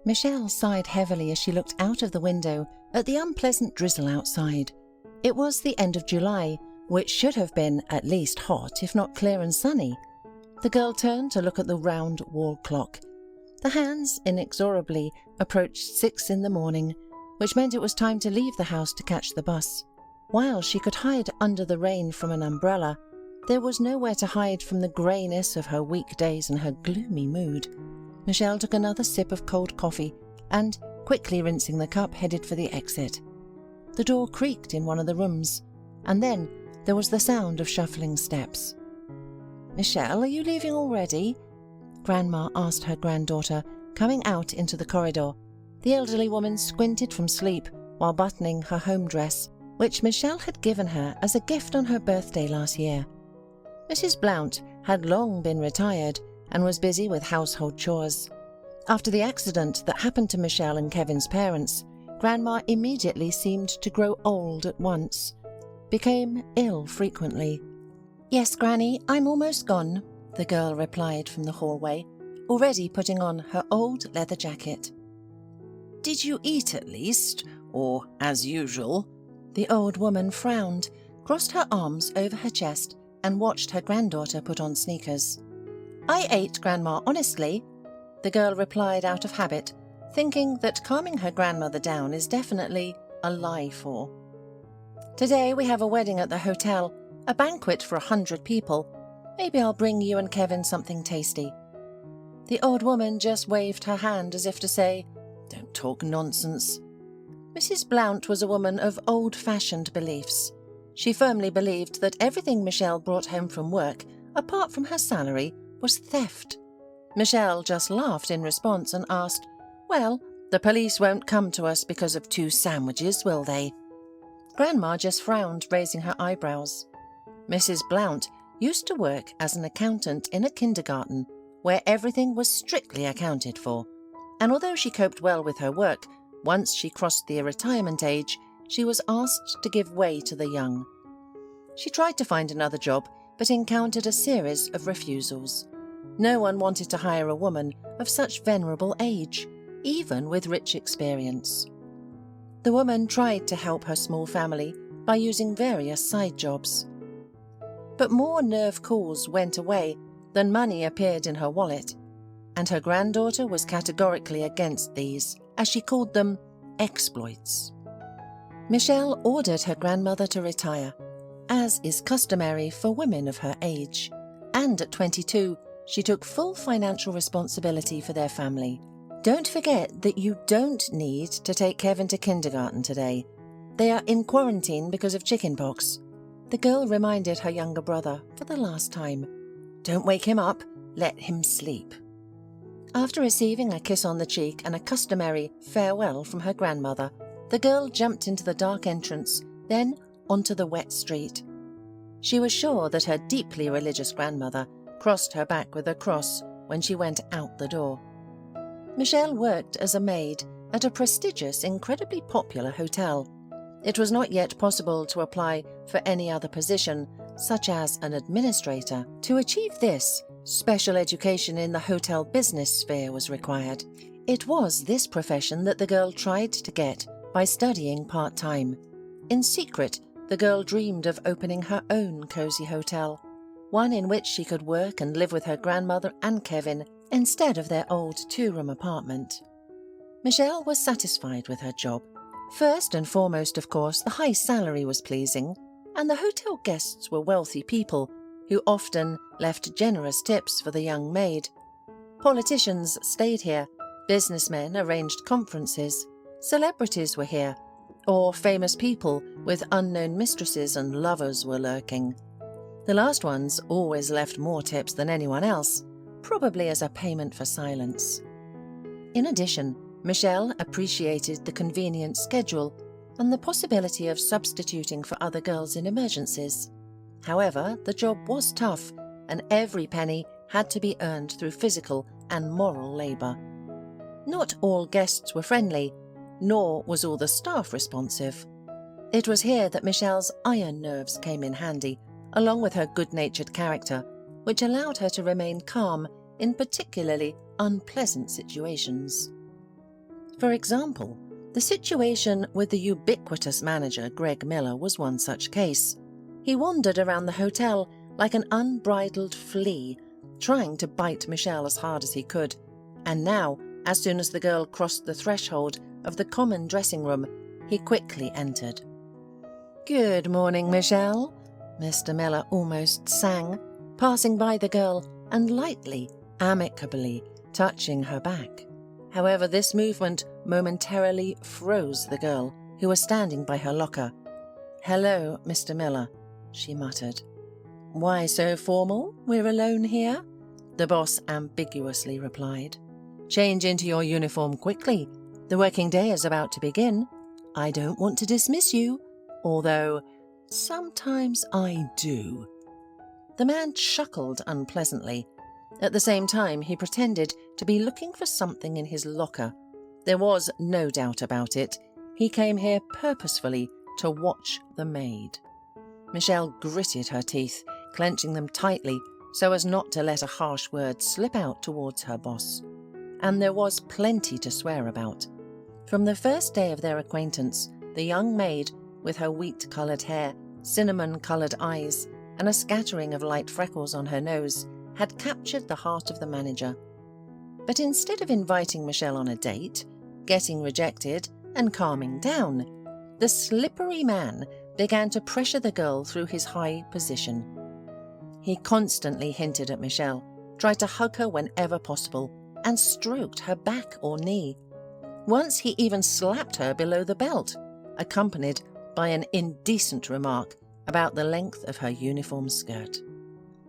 Michelle sighed heavily as she looked out of the window at the unpleasant drizzle outside. It was the end of July, which should have been at least hot, if not clear and sunny. The girl turned to look at the round wall clock. The hands inexorably approached 6 in the morning, which meant it was time to leave the house to catch the bus. While she could hide under the rain from an umbrella, there was nowhere to hide from the greyness of her weekdays and her gloomy mood. Michelle took another sip of cold coffee and, quickly rinsing the cup, headed for the exit. The door creaked in one of the rooms, and then there was the sound of shuffling steps. "Michelle, are you leaving already?" Grandma asked her granddaughter, coming out into the corridor. The elderly woman squinted from sleep while buttoning her home dress, which Michelle had given her as a gift on her birthday last year. Mrs. Blount had long been retired and was busy with household chores. After the accident that happened to Michelle and Kevin's parents, Grandma immediately seemed to grow old at once, became ill frequently. "Yes, Granny, I'm almost gone," the girl replied from the hallway, already putting on her old leather jacket. "Did you eat at least, or as usual?" The old woman frowned, crossed her arms over her chest, and watched her granddaughter put on sneakers. "I ate, Grandma, honestly," the girl replied out of habit, thinking that calming her grandmother down is definitely a lie for. "Today we have a wedding at the hotel, a banquet for 100 people. Maybe I'll bring you and Kevin something tasty." The old woman just waved her hand as if to say, "Don't talk nonsense." Mrs. Blount was a woman of old-fashioned beliefs. She firmly believed that everything Michelle brought home from work, apart from her salary, was theft. Michelle just laughed in response and asked, "Well, the police won't come to us because of 2 sandwiches, will they?" Grandma just frowned, raising her eyebrows. Mrs. Blount used to work as an accountant in a kindergarten where everything was strictly accounted for, and although she coped well with her work, once she crossed the retirement age, she was asked to give way to the young. She tried to find another job, but encountered a series of refusals. No one wanted to hire a woman of such venerable age, even with rich experience. The woman tried to help her small family by using various side jobs. But more nerve calls went away than money appeared in her wallet, and her granddaughter was categorically against these, as she called them exploits. Michelle ordered her grandmother to retire, as is customary for women of her age, and at 22 she took full financial responsibility for their family. "Don't forget that you don't need to take Kevin to kindergarten today. They are in quarantine because of chickenpox," the girl reminded her younger brother for the last time. "Don't wake him up, let him sleep." After receiving a kiss on the cheek and a customary farewell from her grandmother, the girl jumped into the dark entrance, then onto the wet street. She was sure that her deeply religious grandmother crossed her back with a cross when she went out the door. Michelle worked as a maid at a prestigious, incredibly popular hotel. It was not yet possible to apply for any other position, such as an administrator. To achieve this, special education in the hotel business sphere was required. It was this profession that the girl tried to get by studying part-time. In secret, the girl dreamed of opening her own cozy hotel, one in which she could work and live with her grandmother and Kevin instead of their old 2-room apartment. Michelle was satisfied with her job. First and foremost, of course, the high salary was pleasing, and the hotel guests were wealthy people who often left generous tips for the young maid. Politicians stayed here, businessmen arranged conferences, celebrities were here, or famous people with unknown mistresses and lovers were lurking. The last ones always left more tips than anyone else, probably as a payment for silence. In addition, Michelle appreciated the convenient schedule and the possibility of substituting for other girls in emergencies. However, the job was tough, and every penny had to be earned through physical and moral labour. Not all guests were friendly, nor was all the staff responsive. It was here that Michelle's iron nerves came in handy, along with her good-natured character, which allowed her to remain calm in particularly unpleasant situations. For example, the situation with the ubiquitous manager Greg Miller was one such case. He wandered around the hotel like an unbridled flea, trying to bite Michelle as hard as he could, and now, as soon as the girl crossed the threshold of the common dressing room, he quickly entered. "Good morning, Michelle," Mr. Miller almost sang, passing by the girl and lightly, amicably touching her back. However, this movement momentarily froze the girl, who was standing by her locker. "Hello, Mr. Miller," she muttered. "Why so formal? We're alone here," the boss ambiguously replied. "Change into your uniform quickly. The working day is about to begin. I don't want to dismiss you, although sometimes I do." The man chuckled unpleasantly. At the same time, he pretended to be looking for something in his locker. There was no doubt about it. He came here purposefully to watch the maid. Michelle gritted her teeth, clenching them tightly so as not to let a harsh word slip out towards her boss. And there was plenty to swear about. From the first day of their acquaintance, the young maid, with her wheat-coloured hair, cinnamon-coloured eyes, and a scattering of light freckles on her nose, had captured the heart of the manager. But instead of inviting Michelle on a date, getting rejected, and calming down, the slippery man began to pressure the girl through his high position. He constantly hinted at Michelle, tried to hug her whenever possible, and stroked her back or knee. Once he even slapped her below the belt, accompanied by an indecent remark about the length of her uniform skirt.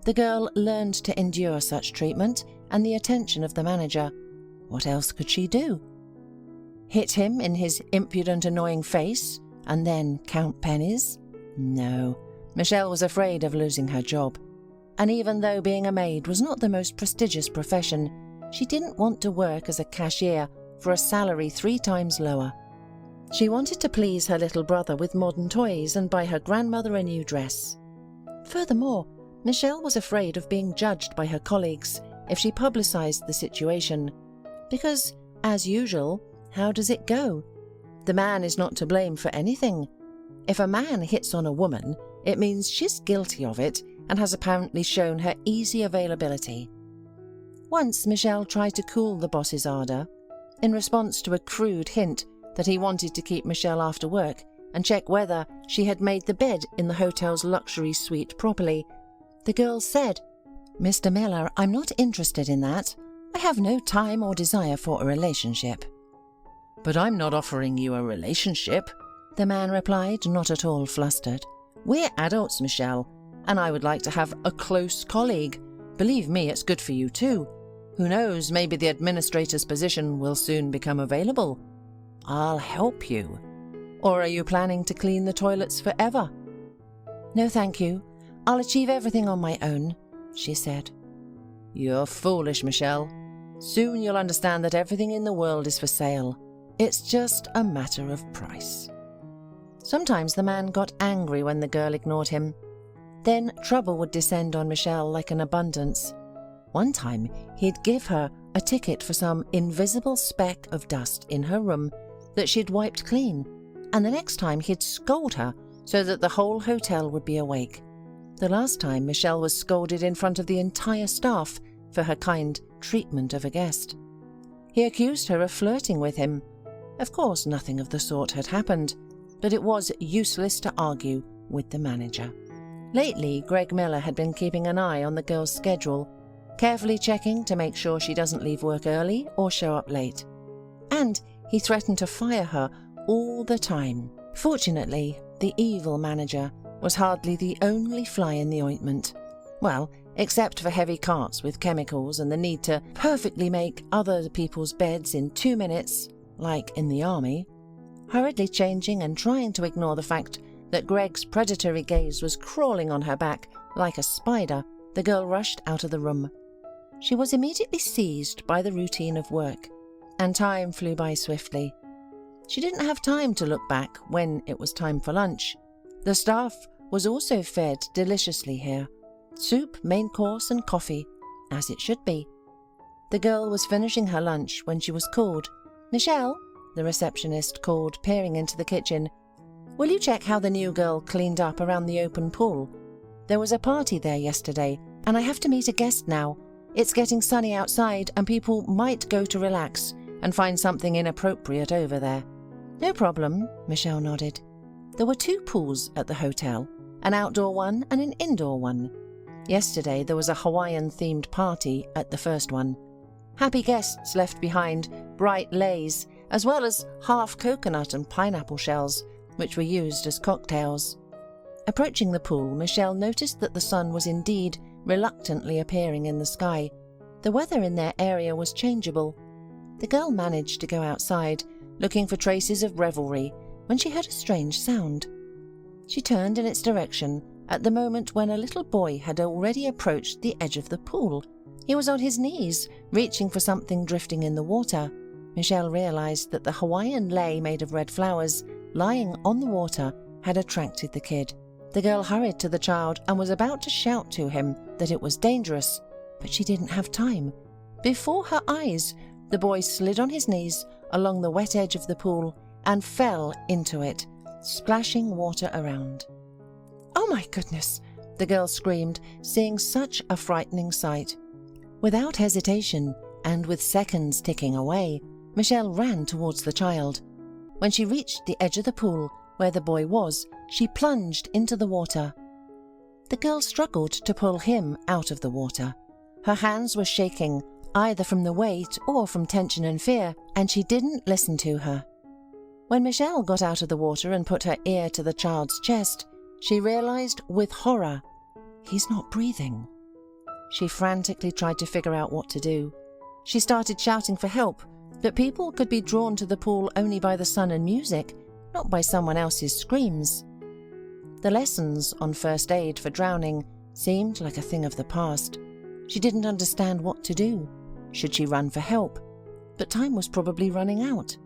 The girl learned to endure such treatment and the attention of the manager. What else could she do? Hit him in his impudent, annoying face and then count pennies? No, Michelle was afraid of losing her job. And even though being a maid was not the most prestigious profession, she didn't want to work as a cashier for a salary 3 times lower. She wanted to please her little brother with modern toys and buy her grandmother a new dress. Furthermore, Michelle was afraid of being judged by her colleagues if she publicized the situation, because, as usual, how does it go? The man is not to blame for anything. If a man hits on a woman, it means she's guilty of it and has apparently shown her easy availability. Once Michelle tried to cool the boss's ardour. In response to a crude hint that he wanted to keep Michelle after work and check whether she had made the bed in the hotel's luxury suite properly, the girl said, "Mr. Miller, I'm not interested in that. I have no time or desire for a relationship." "But I'm not offering you a relationship," the man replied, not at all flustered. "We're adults, Michelle, and I would like to have a close colleague. Believe me, it's good for you too. Who knows, maybe the administrator's position will soon become available. I'll help you. Or are you planning to clean the toilets forever?" "No, thank you. I'll achieve everything on my own," she said. "You're foolish, Michelle. Soon you'll understand that everything in the world is for sale. It's just a matter of price." Sometimes the man got angry when the girl ignored him. Then trouble would descend on Michelle like an abundance. One time, he'd give her a ticket for some invisible speck of dust in her room that she'd wiped clean, and the next time he'd scold her so that the whole hotel would be awake. The last time, Michelle was scolded in front of the entire staff for her kind treatment of a guest. He accused her of flirting with him. Of course, nothing of the sort had happened, but it was useless to argue with the manager. Lately, Greg Miller had been keeping an eye on the girl's schedule, carefully checking to make sure she doesn't leave work early or show up late. And he threatened to fire her all the time. Fortunately, the evil manager was hardly the only fly in the ointment. Well, except for heavy carts with chemicals and the need to perfectly make other people's beds in 2 minutes, like in the army. Hurriedly changing and trying to ignore the fact that Greg's predatory gaze was crawling on her back like a spider, the girl rushed out of the room. She was immediately seized by the routine of work, and time flew by swiftly. She didn't have time to look back when it was time for lunch. The staff was also fed deliciously here. Soup, main course, and coffee, as it should be. The girl was finishing her lunch when she was called. "Michelle, the receptionist called, peering into the kitchen. "Will you check how the new girl cleaned up around the open pool? There was a party there yesterday, and I have to meet a guest now. It's getting sunny outside, and people might go to relax and find something inappropriate over there." "No problem," Michelle nodded. There were 2 pools at the hotel, an outdoor one and an indoor one. Yesterday there was a Hawaiian-themed party at the first one. Happy guests left behind bright leis, as well as half coconut and pineapple shells, which were used as cocktails. Approaching the pool, Michelle noticed that the sun was indeed reluctantly appearing in the sky. The weather in their area was changeable. The girl managed to go outside, looking for traces of revelry, when she heard a strange sound. She turned in its direction at the moment when a little boy had already approached the edge of the pool. He was on his knees, reaching for something drifting in the water. Michelle realized that the Hawaiian lei made of red flowers, lying on the water, had attracted the kid. The girl hurried to the child and was about to shout to him that it was dangerous, but she didn't have time. Before her eyes, the boy slid on his knees along the wet edge of the pool and fell into it, splashing water around. "Oh my goodness!" the girl screamed, seeing such a frightening sight. Without hesitation, and with seconds ticking away, Michelle ran towards the child. When she reached the edge of the pool, where the boy was, she plunged into the water. The girl struggled to pull him out of the water. Her hands were shaking, either from the weight or from tension and fear, and she didn't listen to her. When Michelle got out of the water and put her ear to the child's chest, she realized with horror, he's not breathing. She frantically tried to figure out what to do. She started shouting for help, but people could be drawn to the pool only by the sun and music, not by someone else's screams. The lessons on first aid for drowning seemed like a thing of the past. She didn't understand what to do. Should she run for help? But time was probably running out.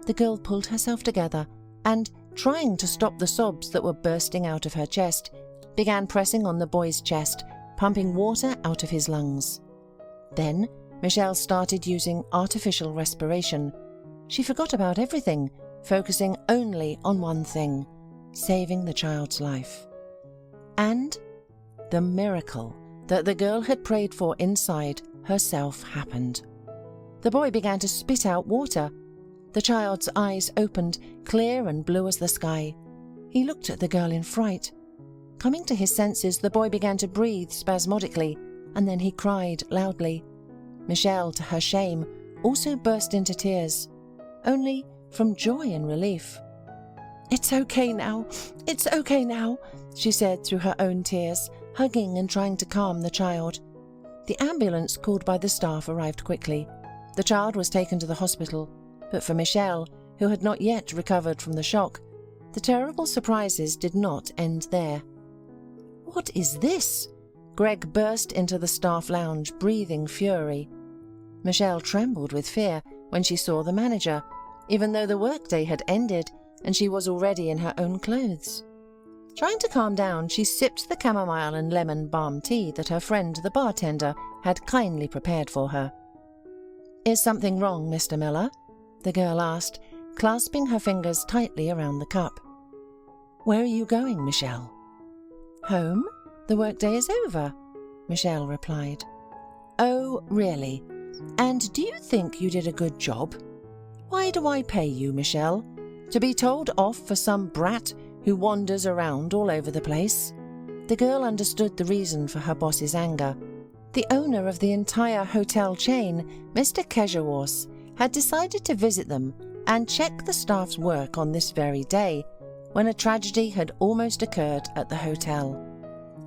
The girl pulled herself together and, trying to stop the sobs that were bursting out of her chest, began pressing on the boy's chest, pumping water out of his lungs. Then Michelle started using artificial respiration. She forgot about everything, focusing only on one thing: saving the child's life. And the miracle that the girl had prayed for inside herself happened. The boy began to spit out water. The child's eyes opened, clear and blue as the sky. He looked at the girl in fright. Coming to his senses, the boy began to breathe spasmodically, and then he cried loudly. Michelle, to her shame, also burst into tears, only from joy and relief. "It's okay now, it's okay now," she said through her own tears, hugging and trying to calm the child. The ambulance called by the staff arrived quickly. The child was taken to the hospital, but for Michelle, who had not yet recovered from the shock, the terrible surprises did not end there. "What is this?" Greg burst into the staff lounge, breathing fury. Michelle trembled with fear when she saw the manager, even though the workday had ended and she was already in her own clothes. Trying to calm down, she sipped the chamomile and lemon balm tea that her friend the bartender had kindly prepared for her. "Is something wrong, Mr. Miller?" the girl asked, clasping her fingers tightly around the cup. "Where are you going, Michelle?" "Home? The workday is over," Michelle replied. "Oh, really? And do you think you did a good job? Why do I pay you, Michelle? To be told off for some brat who wanders around all over the place?" The girl understood the reason for her boss's anger. The owner of the entire hotel chain, Mr. Keshawarse, had decided to visit them and check the staff's work on this very day, when a tragedy had almost occurred at the hotel.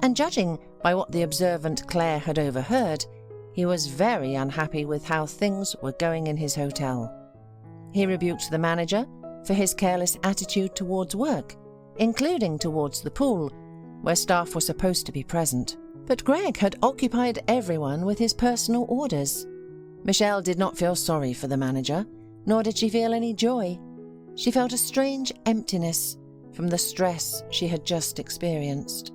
And judging by what the observant Claire had overheard, he was very unhappy with how things were going in his hotel. He rebuked the manager for his careless attitude towards work, including towards the pool, where staff were supposed to be present. But Greg had occupied everyone with his personal orders. Michelle did not feel sorry for the manager, nor did she feel any joy. She felt a strange emptiness from the stress she had just experienced.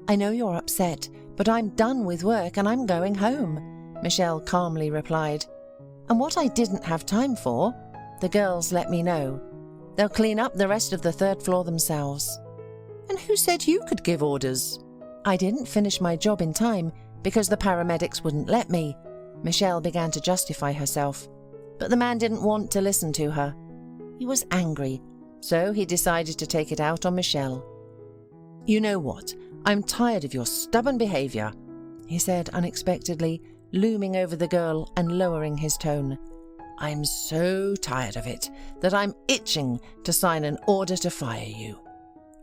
"I know you're upset, but I'm done with work and I'm going home," Michelle calmly replied. "And what I didn't have time for, The girls let me know. They'll clean up the rest of the 3rd floor themselves. And who said you could give orders? I didn't finish my job in time because the paramedics wouldn't let me. Michelle began to justify herself, but the man didn't want to listen to her. He was angry, so he decided to take it out on Michelle. You know what? I'm tired of your stubborn behaviour, he said unexpectedly, looming over the girl and lowering his tone. I'm so tired of it that I'm itching to sign an order to fire you.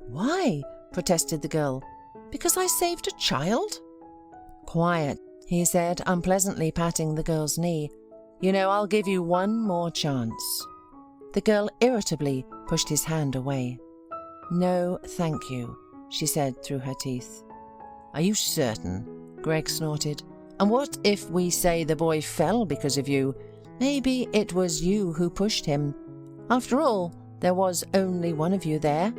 Why? Protested the girl. Because I saved a child? Quiet, he said, unpleasantly patting the girl's knee. You know, I'll give you one more chance. The girl irritably pushed his hand away. No, thank you, she said through her teeth. Are you certain? Greg snorted. And what if we say the boy fell because of you? Maybe it was you who pushed him. After all, there was only one of you there.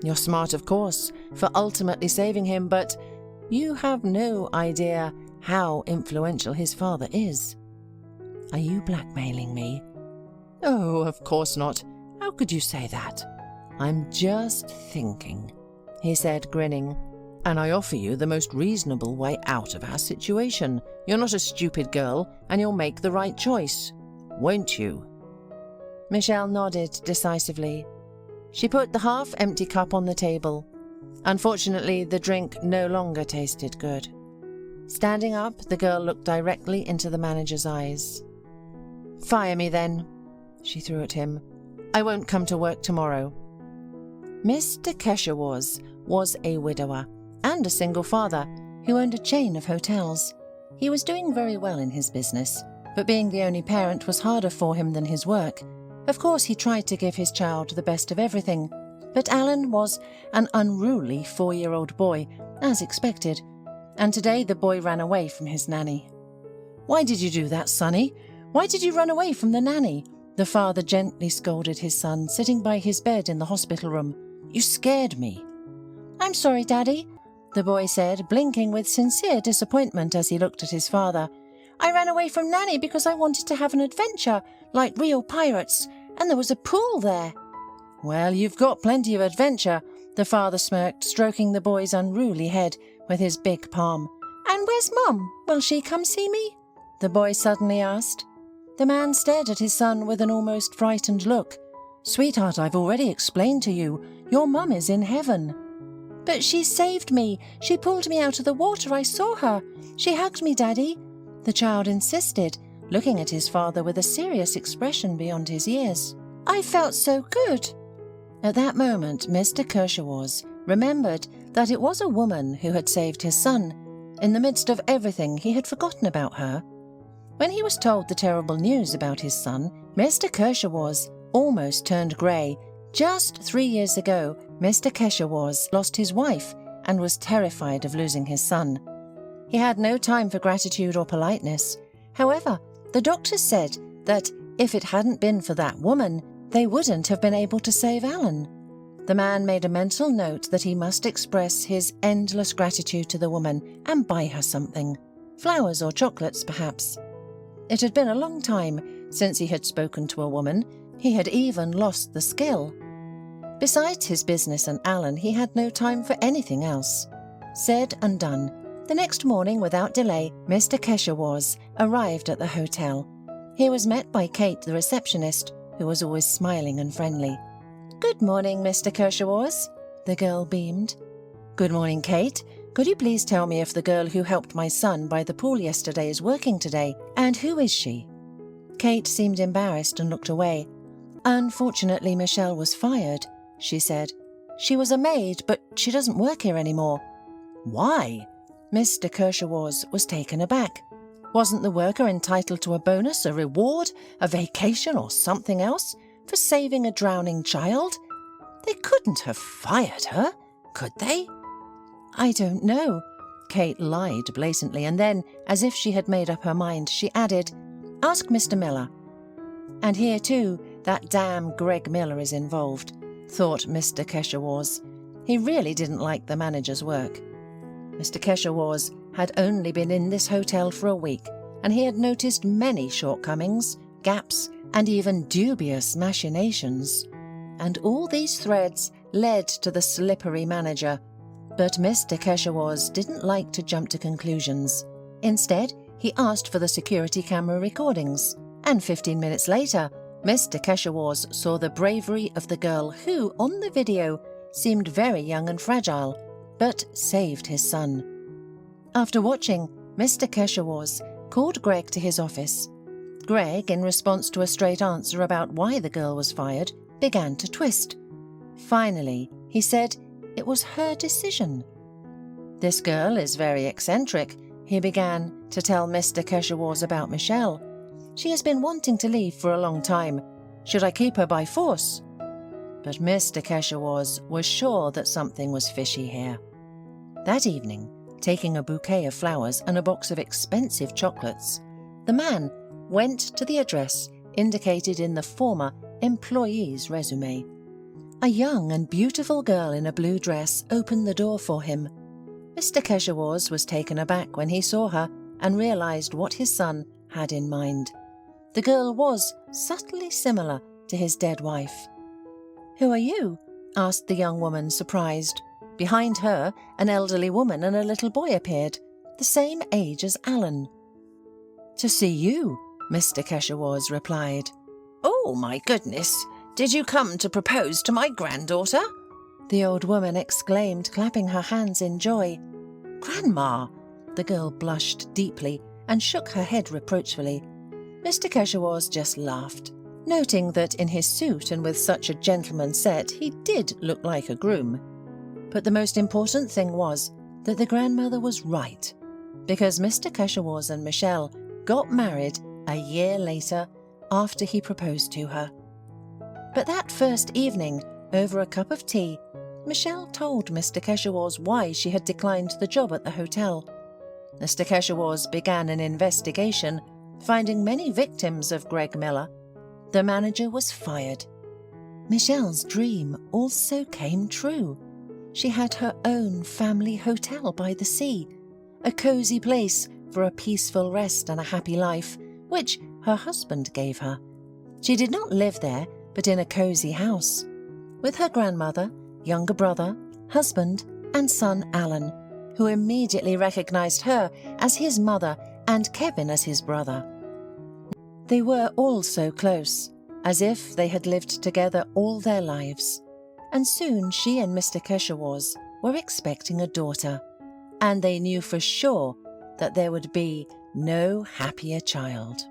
You're smart, of course, for ultimately saving him, but you have no idea how influential his father is. Are you blackmailing me? Oh, of course not. How could you say that? I'm just thinking, he said, grinning. And I offer you the most reasonable way out of our situation. You're not a stupid girl, and you'll make the right choice. Won't you? Michelle nodded decisively. She put the half-empty cup on the table. Unfortunately, the drink no longer tasted good. Standing up, the girl looked directly into the manager's eyes. Fire me then, she threw at him. I won't come to work tomorrow. Mr. Keshawaz was a widower and a single father who owned a chain of hotels. He was doing very well in his business, but being the only parent was harder for him than his work. Of course, he tried to give his child the best of everything, but Alan was an unruly 4-year-old boy, as expected, and today the boy ran away from his nanny. Why did you do that, Sonny? Why did you run away from the nanny? The father gently scolded his son, sitting by his bed in the hospital room. You scared me. I'm sorry, Daddy, the boy said, blinking with sincere disappointment as he looked at his father. I ran away from Nanny because I wanted to have an adventure, like real pirates, and there was a pool there. Well, you've got plenty of adventure, the father smirked, stroking the boy's unruly head with his big palm. And where's Mum? Will she come see me? The boy suddenly asked. The man stared at his son with an almost frightened look. Sweetheart, I've already explained to you. Your mum is in heaven. But she saved me. She pulled me out of the water. I saw her. She hugged me, Daddy. The child insisted, looking at his father with a serious expression beyond his years. I felt so good. At that moment, Mr. Keshawaz remembered that it was a woman who had saved his son. In the midst of everything, he had forgotten about her. When he was told the terrible news about his son, Mr. Keshawaz almost turned grey. Just 3 years ago, Mr. Keshawaz lost his wife and was terrified of losing his son. He had no time for gratitude or politeness. However, the doctors said that if it hadn't been for that woman, they wouldn't have been able to save Alan. The man made a mental note that he must express his endless gratitude to the woman and buy her something. Flowers or chocolates, perhaps. It had been a long time since he had spoken to a woman. He had even lost the skill. Besides his business and Alan, he had no time for anything else. Said and done. The next morning, without delay, Mr. Keshawaz arrived at the hotel. He was met by Kate, the receptionist, who was always smiling and friendly. Good morning, Mr. Keshawaz, the girl beamed. Good morning, Kate. Could you please tell me if the girl who helped my son by the pool yesterday is working today, and who is she? Kate seemed embarrassed and looked away. Unfortunately, Michelle was fired, she said. She was a maid, but she doesn't work here anymore. Why? Mr. Keshawaz was taken aback. Wasn't the worker entitled to a bonus, a reward, a vacation or something else for saving a drowning child? They couldn't have fired her, could they? I don't know. Kate lied blatantly, and then, as if she had made up her mind, she added, Ask Mr. Miller. And here, too, that damn Greg Miller is involved, thought Mr. Keshawaz. He really didn't like the manager's work. Mr. Keshawaz had only been in this hotel for a week, and he had noticed many shortcomings, gaps, and even dubious machinations. And all these threads led to the slippery manager. But Mr. Keshawaz didn't like to jump to conclusions. Instead, he asked for the security camera recordings, and 15 minutes later, Mr. Keshawaz saw the bravery of the girl who, on the video, seemed very young and fragile, but saved his son. After watching, Mr. Keshawaz called Greg to his office. Greg, in response to a straight answer about why the girl was fired, began to twist. Finally, he said it was her decision. "This girl is very eccentric," he began to tell Mr. Keshawaz about Michelle. "She has been wanting to leave for a long time. Should I keep her by force?" But Mr. Keshawaz was sure that something was fishy here. That evening, taking a bouquet of flowers and a box of expensive chocolates, the man went to the address indicated in the former employee's resume. A young and beautiful girl in a blue dress opened the door for him. Mr. Keshawaz was taken aback when he saw her and realized what his son had in mind. The girl was subtly similar to his dead wife. "Who are you?" asked the young woman, surprised. Behind her, an elderly woman and a little boy appeared, the same age as Alan. "To see you," Mr. Keshawaz replied. "Oh, my goodness! Did you come to propose to my granddaughter?" the old woman exclaimed, clapping her hands in joy. "Grandma!" The girl blushed deeply and shook her head reproachfully. Mr. Keshawaz just laughed, noting that in his suit and with such a gentleman's set he did look like a groom. But the most important thing was that the grandmother was right, because Mr. Keshawaz and Michelle got married a year later after he proposed to her. But that first evening, over a cup of tea, Michelle told Mr. Keshawaz why she had declined the job at the hotel. Mr. Keshawaz began an investigation, finding many victims of Greg Miller. The manager was fired. Michelle's dream also came true. She had her own family hotel by the sea, a cozy place for a peaceful rest and a happy life, which her husband gave her. She did not live there, but in a cozy house, with her grandmother, younger brother, husband, and son Alan, who immediately recognized her as his mother and Kevin as his brother. They were all so close, as if they had lived together all their lives. And soon she and Mr. Keshawaz were expecting a daughter, and they knew for sure that there would be no happier child.